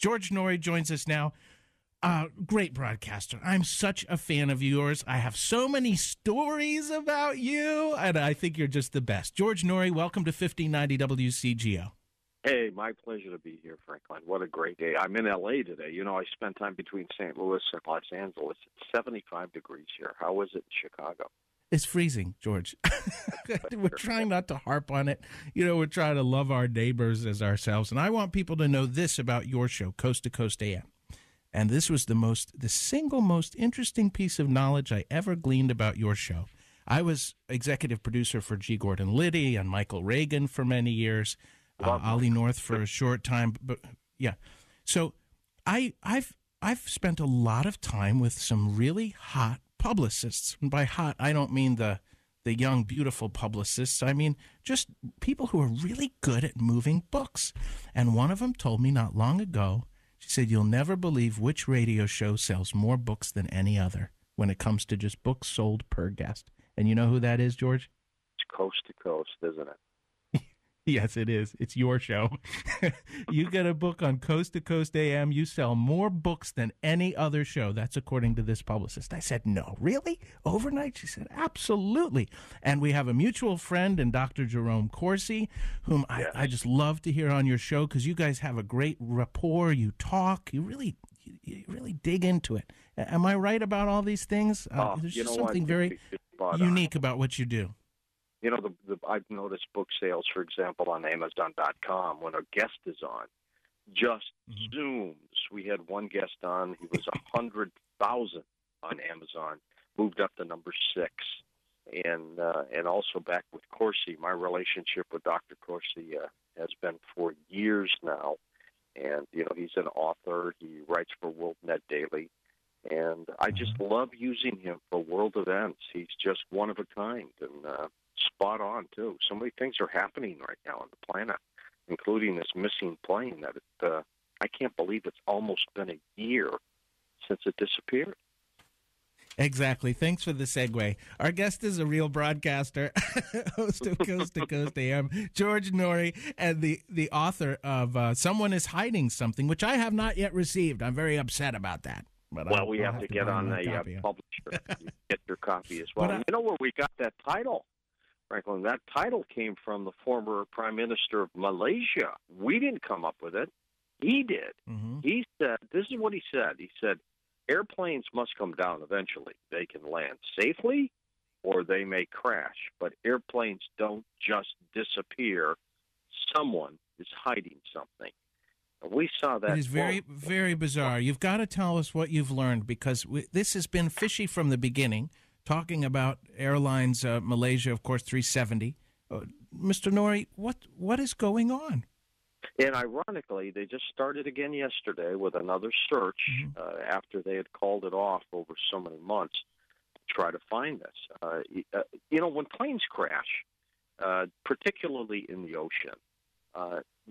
George Noory joins us now. Great broadcaster. I'm such a fan of yours. I have so many stories about you, and I think you're just the best. George Noory, welcome to 1590 WCGO. Hey, my pleasure to be here, Franklin. What a great day. I'm in L.A. today. You know, I spent time between St. Louis and Los Angeles. It's 75 degrees here. How is it in Chicago? It's freezing, George. We're trying not to harp on it. You know, we're trying to love our neighbors as ourselves. And I want people to know this about your show, Coast to Coast AM. And this was the single most interesting piece of knowledge I ever gleaned about your show. I was executive producer for G. Gordon Liddy and Michael Reagan for many years. Ollie North for a short time, but yeah. So I've spent a lot of time with some really hot publicists. And by hot, I don't mean the young, beautiful publicists. I mean just people who are really good at moving books. And one of them told me not long ago, she said, "You'll never believe which radio show sells more books than any other when it comes to just books sold per guest." And you know who that is, George? It's Coast to Coast, isn't it? Yes, it is. It's your show. You get a book on Coast to Coast AM. You sell more books than any other show. That's according to this publicist. I said, "No, really? Overnight?" She said, "Absolutely." And we have a mutual friend in Dr. Jerome Corsi, whom I just love to hear on your show because you guys have a great rapport. You talk. You really dig into it. Am I right about all these things? There's just something very unique about what you do. You know, I've noticed book sales, for example, on Amazon.com, when a guest is on, just zooms. We had one guest on, he was 100,000 on Amazon, moved up to number 6. And also back with Corsi, my relationship with Dr. Corsi has been for years now. And, you know, he's an author. He writes for WorldNet Daily. And I just love using him for world events. He's just one of a kind and spot on, too. So many things are happening right now on the planet, including this missing plane that I can't believe it's almost been a year since it disappeared. Exactly. Thanks for the segue. Our guest is a real broadcaster, host of Coast to Coast AM, George Noory, and the author of Someone is Hiding Something, which I have not yet received. I'm very upset about that. But well, we have to get on the publisher, get your copy as well. You know where we got that title, Franklin? That title came from the former Prime Minister of Malaysia. We didn't come up with it. He did. Mm-hmm. He said, this is what he said. He said, airplanes must come down eventually. They can land safely or they may crash, but airplanes don't just disappear. Someone is hiding something. And we saw that. It is very, very bizarre. You've got to tell us what you've learned, because this has been fishy from the beginning, talking about Airlines, Malaysia, of course, 370. Mr. Noory, what is going on? And ironically, they just started again yesterday with another search after they had called it off over so many months to try to find this. You know, when planes crash, particularly in the ocean,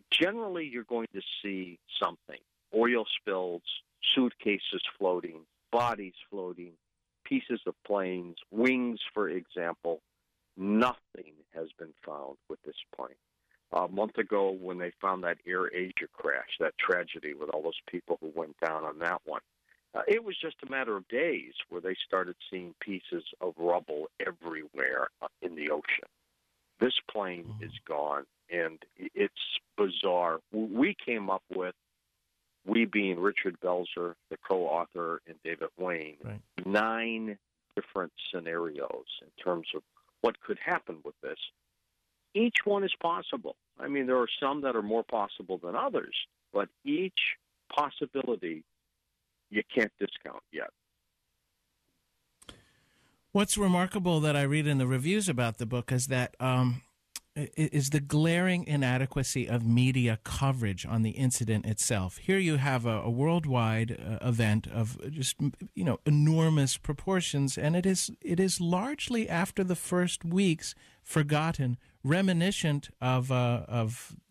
generally you're going to see something. Oil spills, suitcases floating, bodies floating, pieces of planes, wings, for example. Nothing has been found with this plane. A month ago, when they found that Air Asia crash, that tragedy with all those people who went down on that one, it was just a matter of days where they started seeing pieces of rubble everywhere in the ocean. This plane is gone, and it's bizarre. We came up with, we being Richard Belzer, the co-author, and David Wayne, 9 different scenarios in terms of what could happen with this. Each one is possible. I mean, there are some that are more possible than others, but each possibility you can't discount yet. What's remarkable that I read in the reviews about the book is that is the glaring inadequacy of media coverage on the incident itself. Here you have a worldwide event of just, you know, enormous proportions, and it is largely after the first weeks forgotten, reminiscent of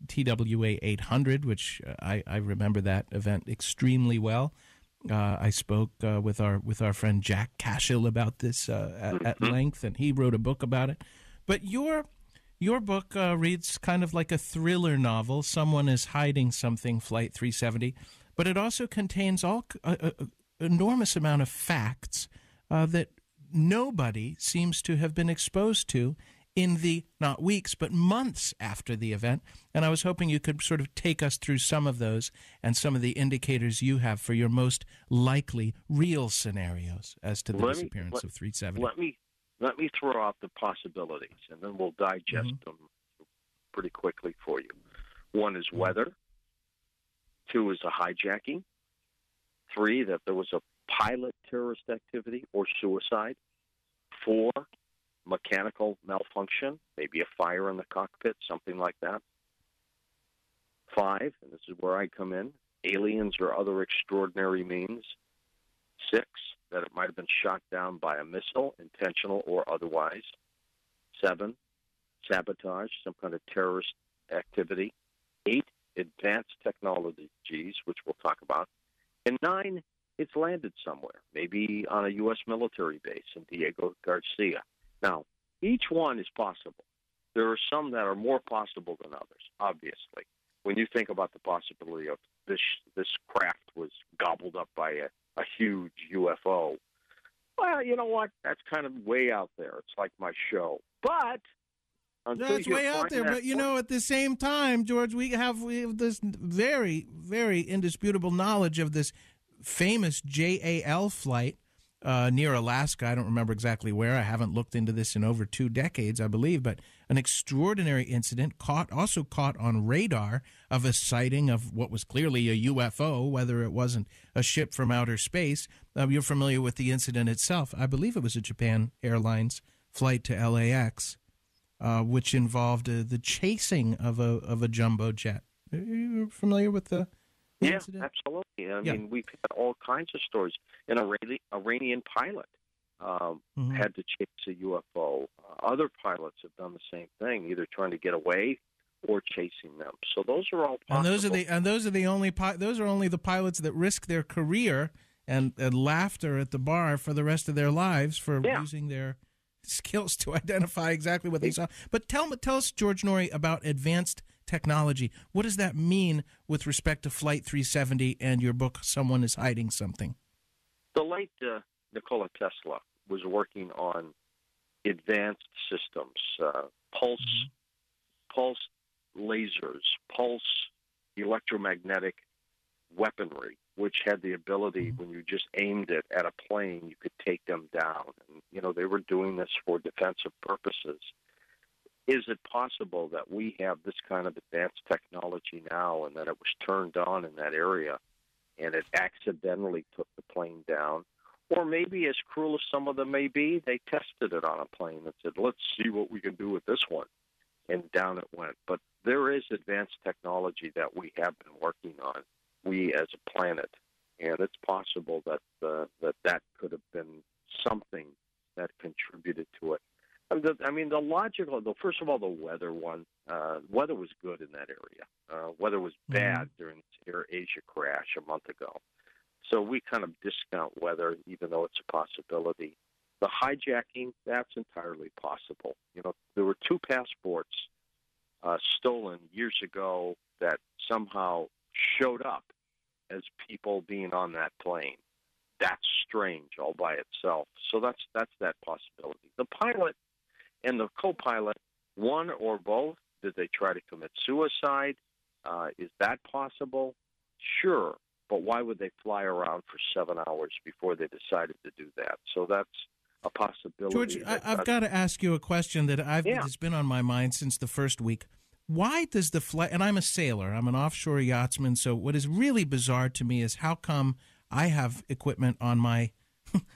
TWA 800, which I remember that event extremely well. I spoke with our friend Jack Cashill about this at length, and he wrote a book about it. But your book reads kind of like a thriller novel. Someone is hiding something, Flight 370. but it also contains enormous amount of facts that nobody seems to have been exposed to in the, not weeks, but months after the event. And I was hoping you could sort of take us through some of those and some of the indicators you have for your most likely real scenarios as to the disappearance of 370. Let me throw out the possibilities, and then we'll digest them pretty quickly for you. One is weather. 2 is a hijacking. 3, that there was a pilot terrorist activity or suicide. 4, mechanical malfunction, maybe a fire in the cockpit, something like that. 5, and this is where I come in, aliens or other extraordinary means. 6, that it might have been shot down by a missile, intentional or otherwise. 7, sabotage, some kind of terrorist activity. 8, advanced technologies, which we'll talk about. And 9, it's landed somewhere, maybe on a U.S. military base in Diego Garcia. Now, each one is possible. There are some that are more possible than others, obviously. When you think about the possibility of this craft was gobbled up by a huge UFO, well, you know what? That's kind of way out there. It's like my show. But that's way out there. But, at the same time, George, we have this very, very indisputable knowledge of this famous JAL flight near Alaska. I don't remember exactly where. I haven't looked into this in over 2 decades, I believe. But an extraordinary incident also caught on radar of a sighting of what was clearly a UFO, whether it wasn't a ship from outer space. You're familiar with the incident itself. I believe it was a Japan Airlines flight to LAX. Which involved the chasing of a jumbo jet. Are you familiar with the incident? Absolutely. I mean, we've had all kinds of stories. An Iranian pilot had to chase a UFO. Other pilots have done the same thing, either trying to get away or chasing them. So those are all possible. And those are only the pilots that risk their career and laughter at the bar for the rest of their lives for using their skills to identify exactly what they saw. But tell us, George Noory, about advanced technology. What does that mean with respect to Flight 370 and your book, Someone is Hiding Something? The late Nikola Tesla was working on advanced systems, pulse lasers, pulse electromagnetic weaponry, which had the ability, when you just aimed it at a plane, you could take them down. And, they were doing this for defensive purposes. Is it possible that we have this kind of advanced technology now and that it was turned on in that area and it accidentally took the plane down? Or maybe, as cruel as some of them may be, they tested it on a plane and said, let's see what we can do with this one. And down it went. But there is advanced technology that we have been working on, we as a planet, and it's possible that that could have been something that contributed to it. The logical, first of all, the weather one. Weather was good in that area. Weather was bad during this Air Asia crash a month ago. So we kind of discount weather, even though it's a possibility. The hijacking, that's entirely possible. There were 2 passports stolen years ago that somehow showed up as people being on that plane. That's strange all by itself. So that's that possibility. The pilot and the co-pilot, one or both, did they try to commit suicide? Is that possible? Sure. But why would they fly around for 7 hours before they decided to do that? So that's a possibility. George, I've got to ask you a question that has been on my mind since the first week. Why does the flight, and I'm a sailor, I'm an offshore yachtsman, so what is really bizarre to me is how come I have equipment on my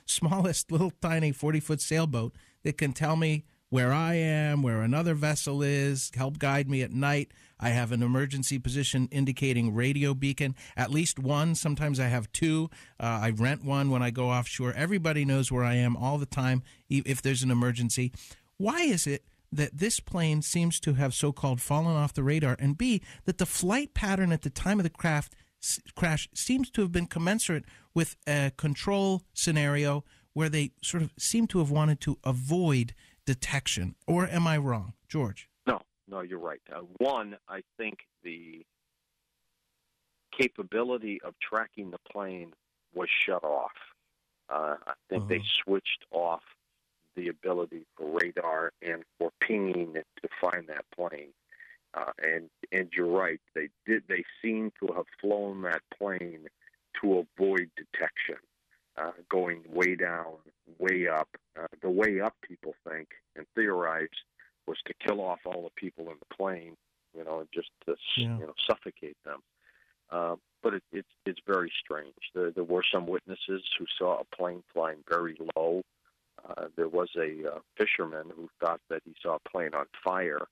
smallest little tiny 40-foot sailboat that can tell me where I am, where another vessel is, help guide me at night. I have an emergency position indicating radio beacon, at least one. Sometimes I have 2. I rent one when I go offshore. Everybody knows where I am all the time if there's an emergency. Why is it that this plane seems to have so-called fallen off the radar, and B, that the flight pattern at the time of the crash seems to have been commensurate with a control scenario where they sort of seem to have wanted to avoid detection? Or am I wrong, George? No, you're right. One, I think the capability of tracking the plane was shut off. I think they switched off the ability for radar and for pinging to find that plane. And you're right. They seem to have flown that plane to avoid detection, going way down, way up. The way up, people think and theorize, was to kill off all the people in the plane, and just to suffocate them. But it's very strange. There were some witnesses who saw a plane flying very low. There was a fisherman who thought that he saw a plane on fire,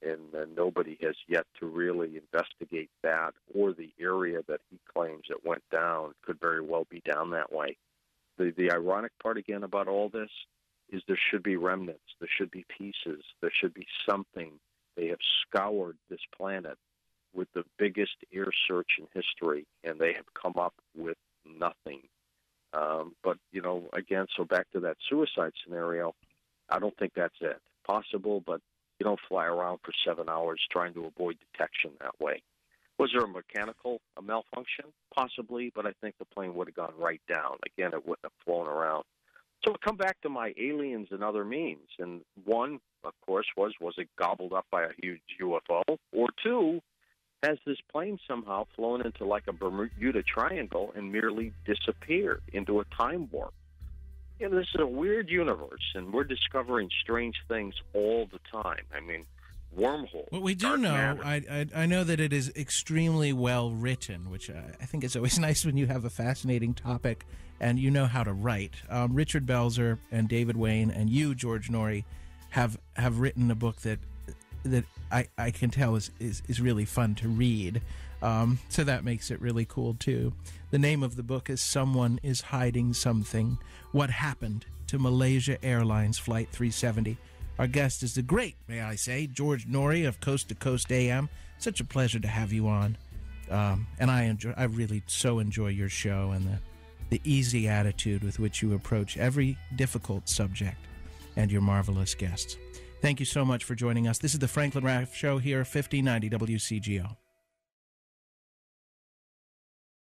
and nobody has yet to really investigate that or the area that he claims it went down. Could very well be down that way. The ironic part, again, about all this is there should be remnants. There should be pieces. There should be something. They have scoured this planet with the biggest air search in history, and they have come up with nothing. But, again, so back to that suicide scenario, I don't think that's it. Possible, but you don't fly around for 7 hours trying to avoid detection that way. Was there a malfunction? Possibly, but I think the plane would have gone right down. Again, it wouldn't have flown around. So I come back to my aliens and other means. And one, of course, was it gobbled up by a huge UFO? Or two, has this plane somehow flown into like a Bermuda Triangle and merely disappeared into a time warp? This is a weird universe, and we're discovering strange things all the time. I mean, wormholes. What we do know, I know that it is extremely well written, which I think is always nice when you have a fascinating topic and you know how to write. Richard Belzer and David Wayne and you, George Noory, have written a book that I can tell is really fun to read. So that makes it really cool, too. The name of the book is Someone is Hiding Something, What Happened to Malaysia Airlines Flight 370. Our guest is the great, may I say, George Noory of Coast to Coast AM. Such a pleasure to have you on. And I really so enjoy your show and the easy attitude with which you approach every difficult subject, and your marvelous guests. Thank you so much for joining us. This is the Franklin Raff Show here, 1590 WCGO.